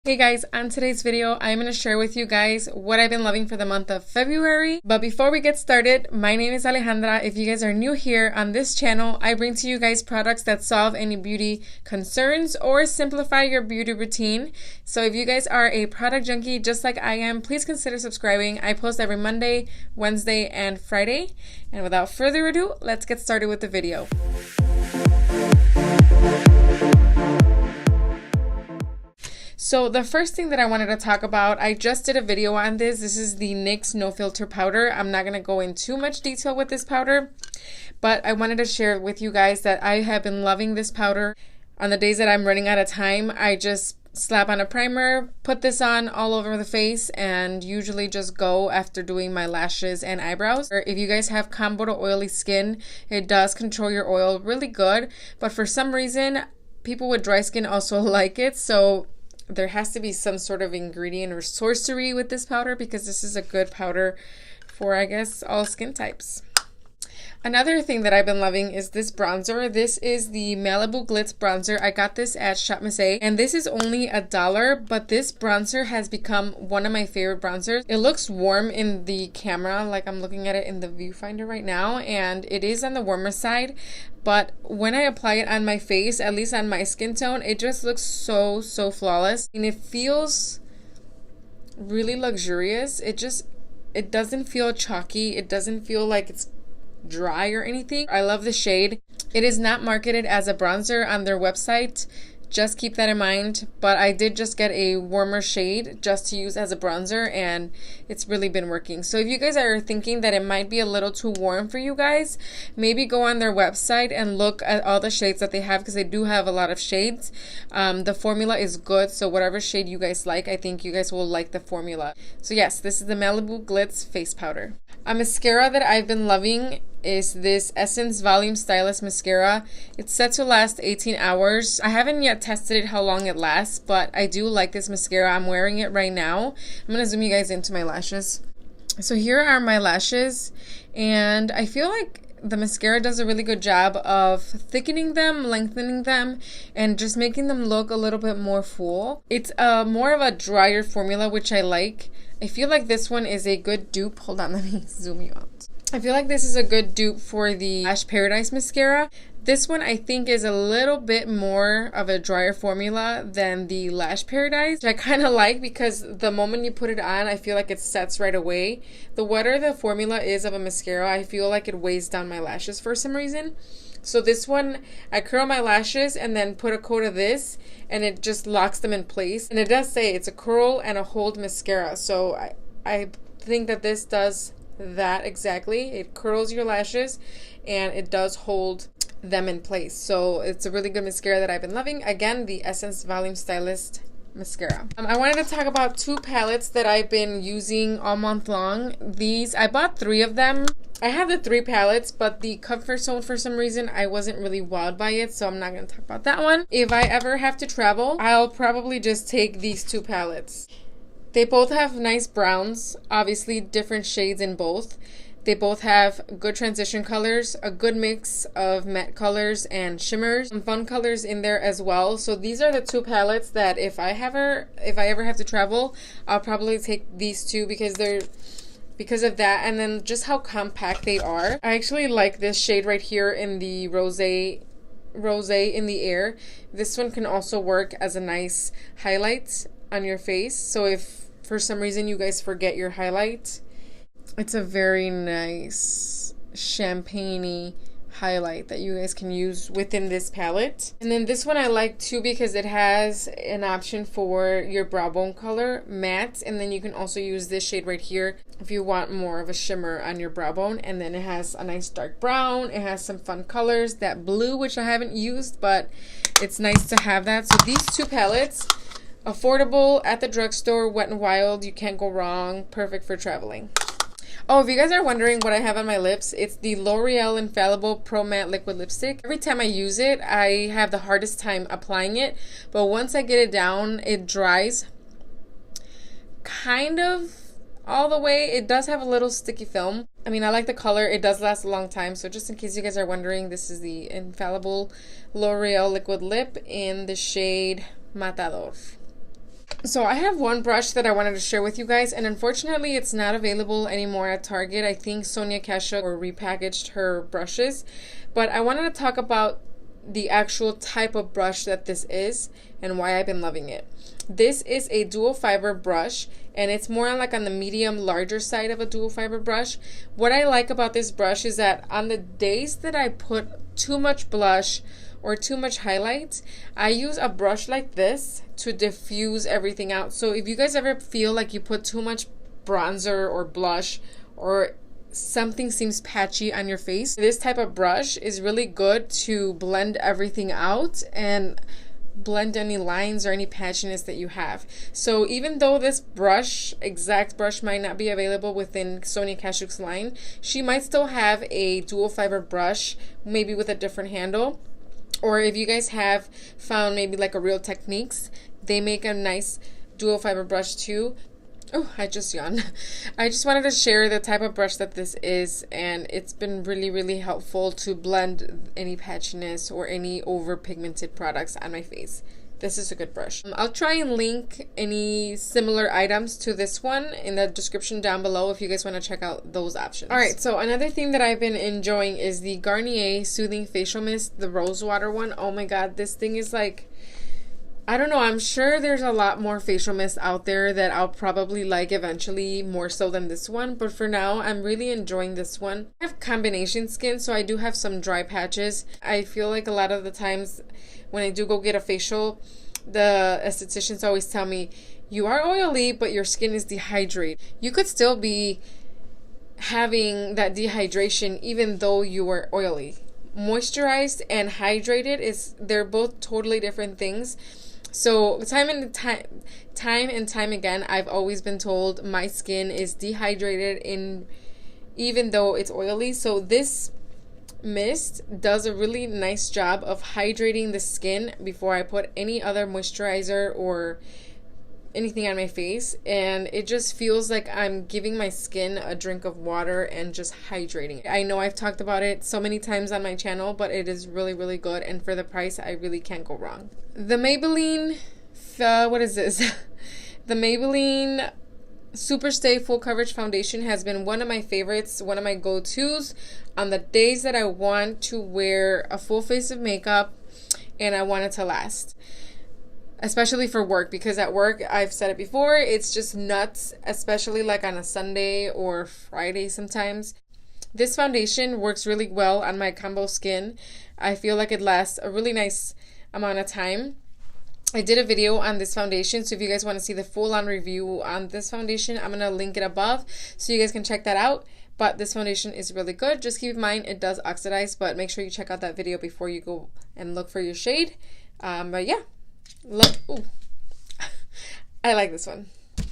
Hey guys, on today's video, I'm going to share with you guys what I've been loving for the month of February. But before we get started, my name is Alejandra. If you guys are new here on this channel, I bring to you guys products that solve any beauty concerns or simplify your beauty routine. So if you guys are a product junkie just like I am, please consider subscribing. I post every Monday, Wednesday, and Friday. And without further ado, let's get started with the video. So the first thing that I wanted to talk about, I just did a video on this. This is the NYX No Filter Powder. I'm not going to go in too much detail with this powder, but I wanted to share with you guys that I have been loving this powder. On the days that I'm running out of time, I just slap on a primer, put this on all over the face, and usually just go after doing my lashes and eyebrows. If you guys have combo to oily skin, it does control your oil really good, but for some reason, people with dry skin also like it, so there has to be some sort of ingredient or sorcery with this powder because this is a good powder for, I guess, all skin types. Another thing that I've been loving is this bronzer. This is the Malibu Glitz bronzer. I got this at Shop Miss A, and this is only $1, but this bronzer has become one of my favorite bronzers. It looks warm in the camera, like I'm looking at it in the viewfinder right now, and it is on the warmer side, but when I apply it on my face, at least on my skin tone, it just looks so flawless, and it feels really luxurious. It doesn't feel chalky. It doesn't feel like it's dry or anything. I love the shade. It is not marketed as a bronzer on their website. Just keep that in mind, but I did just get a warmer shade just to use as a bronzer, and it's really been working. So if you guys are thinking that it might be a little too warm for you guys, maybe go on their website and look at all the shades that they have, because they do have a lot of shades. The formula is good, so whatever shade you guys like, I think you guys will like the formula. So yes, this is the Malibu Glitz face powder. A mascara that I've been loving is this Essence Volume Stylist Mascara. It's set to last 18 hours. I haven't yet tested it how long it lasts, but I do like this mascara. I'm wearing it right now. I'm gonna zoom you guys into my lashes. So here are my lashes, and I feel like the mascara does a really good job of thickening them, lengthening them, and just making them look a little bit more full. It's more of a drier formula, which I like. I feel like this one is a good dupe. Hold on, let me zoom you out. I feel like this is a good dupe for the Lash Paradise mascara. This one I think is a little bit more of a drier formula than the Lash Paradise, which I kind of like because the moment you put it on, I feel like it sets right away. The wetter the formula is of a mascara, I feel like it weighs down my lashes for some reason. So this one, I curl my lashes and then put a coat of this, and it just locks them in place. And it does say it's a curl and a hold mascara, so I think that this does that exactly. It curls your lashes and it does hold them in place. So it's a really good mascara that I've been loving. Again, the Essence Volume Stylist Mascara. I wanted to talk about two palettes that I've been using all month long. These, I bought 3 of them. I have the 3 palettes, but the Comfort Zone, for some reason, I wasn't really wowed by it, so I'm not going to talk about that one. If I ever have to travel, I'll probably just take these 2 palettes. They both have nice browns, obviously different shades in both. They both have good transition colors, a good mix of matte colors and shimmers, some fun colors in there as well. So these are the 2 palettes that if I ever have to travel, I'll probably take these 2 because of that, and then just how compact they are. I actually like this shade right here in the rose in the air. This one can also work as a nice highlight on your face. So if for some reason you guys forget your highlight, it's a very nice champagne-y highlight that you guys can use within this palette. And then this one I like too because it has an option for your brow bone color, matte, and then you can also use this shade right here if you want more of a shimmer on your brow bone. And then it has a nice dark brown. It has some fun colors, that blue, which I haven't used, but it's nice to have that. So these 2 palettes, affordable at the drugstore, Wet n Wild, you can't go wrong, perfect for traveling. Oh, if you guys are wondering what I have on my lips, it's the L'Oreal Infallible Pro Matte Liquid Lipstick. Every time I use it, I have the hardest time applying it, but once I get it down, it dries kind of all the way. It does have a little sticky film. I mean, I like the color. It does last a long time, so just in case you guys are wondering, this is the Infallible L'Oreal Liquid Lip in the shade Matador. So I have one brush that I wanted to share with you guys, and unfortunately it's not available anymore at Target. I think Sonia Kashuk or repackaged her brushes, but I wanted to talk about the actual type of brush that this is and why I've been loving it. This is a dual fiber brush, and it's more like on the medium larger side of a dual fiber brush. What I like about this brush is that on the days that I put too much blush or too much highlight, I use a brush like this to diffuse everything out. So if you guys ever feel like you put too much bronzer or blush or something seems patchy on your face, this type of brush is really good to blend everything out and blend any lines or any patchiness that you have. So even though this brush, exact brush, might not be available within Sonia Kashuk's line, she might still have a dual fiber brush, maybe with a different handle. Or if you guys have found maybe like a Real Techniques, they make a nice dual fiber brush too. Oh, I just yawned. I just wanted to share the type of brush that this is, and it's been really, really helpful to blend any patchiness or any over pigmented products on my face. This is a good brush. I'll try and link any similar items to this one in the description down below if you guys want to check out those options. Alright, so another thing that I've been enjoying is the Garnier Soothing Facial Mist, the rose water one. Oh my god, this thing is like, I don't know, I'm sure there's a lot more facial mist out there that I'll probably like eventually, more so than this one, but for now I'm really enjoying this one. I have combination skin, so I do have some dry patches. I feel like a lot of the times when I do go get a facial, the estheticians always tell me, you are oily, but your skin is dehydrated. You could still be having that dehydration even though you are oily. Moisturized and hydrated, they're both totally different things. So time and time again, I've always been told my skin is dehydrated even though it's oily. So this mist does a really nice job of hydrating the skin before I put any other moisturizer or anything on my face, and it just feels like I'm giving my skin a drink of water and just hydrating it. I know I've talked about it so many times on my channel, but it is really, really good, and for the price, I really can't go wrong. The Maybelline, what is this? The Maybelline Superstay Full Coverage Foundation has been one of my favorites, one of my go-tos on the days that I want to wear a full face of makeup and I want it to last. Especially for work, because at work, I've said it before, it's just nuts, especially like on a Sunday or Friday sometimes. This foundation works really well on my combo skin. I feel like it lasts a really nice amount of time. I did a video on this foundation, so if you guys want to see the full-on review on this foundation, I'm going to link it above so you guys can check that out. But this foundation is really good. Just keep in mind it does oxidize, but make sure you check out that video before you go and look for your shade. But yeah. Look, ooh. I like this one.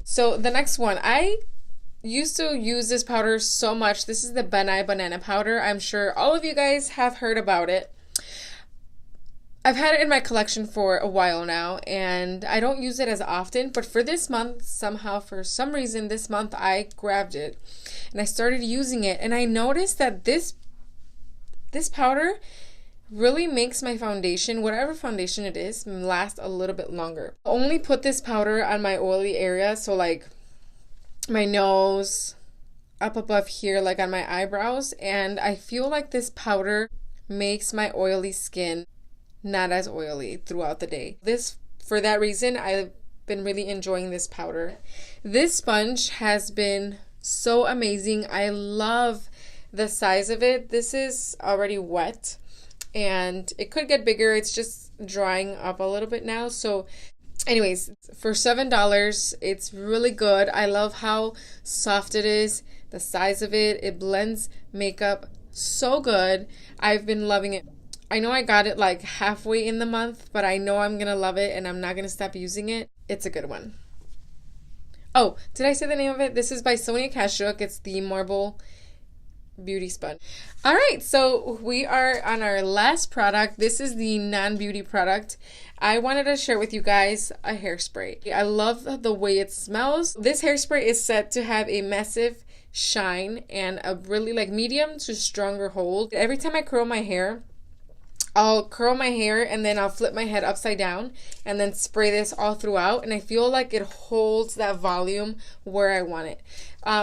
So the next one, I used to use this powder so much. This is the Benai Banana Powder. I'm sure all of you guys have heard about it. I've had it in my collection for a while now, and I don't use it as often, but for this month, somehow, for some reason, this month, I grabbed it, and I started using it, and I noticed that this powder really makes my foundation, whatever foundation it is, last a little bit longer. I only put this powder on my oily area, so like my nose, up above here, like on my eyebrows, and I feel like this powder makes my oily skin not as oily throughout the day. For that reason, I've been really enjoying this powder. This sponge has been so amazing. I love the size of it. This is already wet, and it could get bigger. It's just drying up a little bit now. So anyways, for $7, it's really good. I love how soft it is, the size of it. It blends makeup so good. I've been loving it. I know I got it like halfway in the month, but I know I'm gonna love it and I'm not gonna stop using it. It's a good one. Oh, did I say the name of it? This is by Sonia Kashuk. It's the Marble Beauty Sponge. All right, so we are on our last product. This is the non-beauty product. I wanted to share with you guys a hairspray. I love the way it smells. This hairspray is set to have a massive shine and a really like medium to stronger hold. Every time I curl my hair, I'll curl my hair and then I'll flip my head upside down and then spray this all throughout, and I feel like it holds that volume where I want it.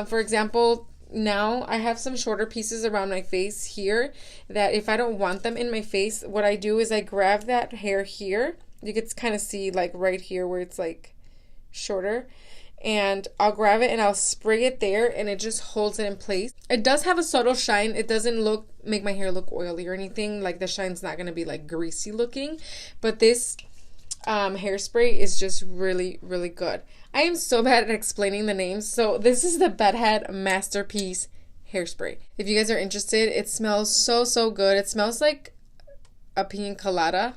For example, now I have some shorter pieces around my face here that if I don't want them in my face, what I do is I grab that hair here. You can kind of see like right here where it's like shorter, and I'll grab it and I'll spray it there, and it just holds it in place. It does have a subtle shine. It doesn't make my hair look oily or anything. Like the shine's not going to be like greasy looking, but this hairspray is just really, really good. I am so bad at explaining the names. So this is the Bedhead Masterpiece Hairspray. If you guys are interested, it smells so, so good. It smells like a pina colada.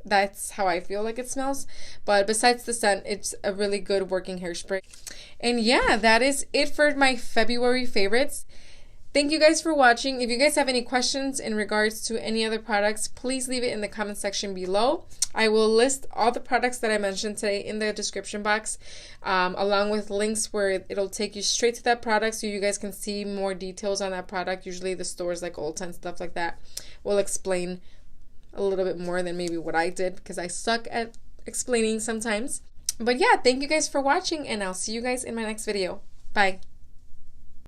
That's how I feel like it smells. But besides the scent, it's a really good working hairspray. And yeah, that is it for my February favorites. Thank you guys for watching. If you guys have any questions in regards to any other products, please leave it in the comment section below. I will list all the products that I mentioned today in the description box, along with links where it'll take you straight to that product so you guys can see more details on that product. Usually the stores like Ulta and stuff like that will explain a little bit more than maybe what I did, because I suck at explaining sometimes. But yeah, thank you guys for watching, and I'll see you guys in my next video. Bye.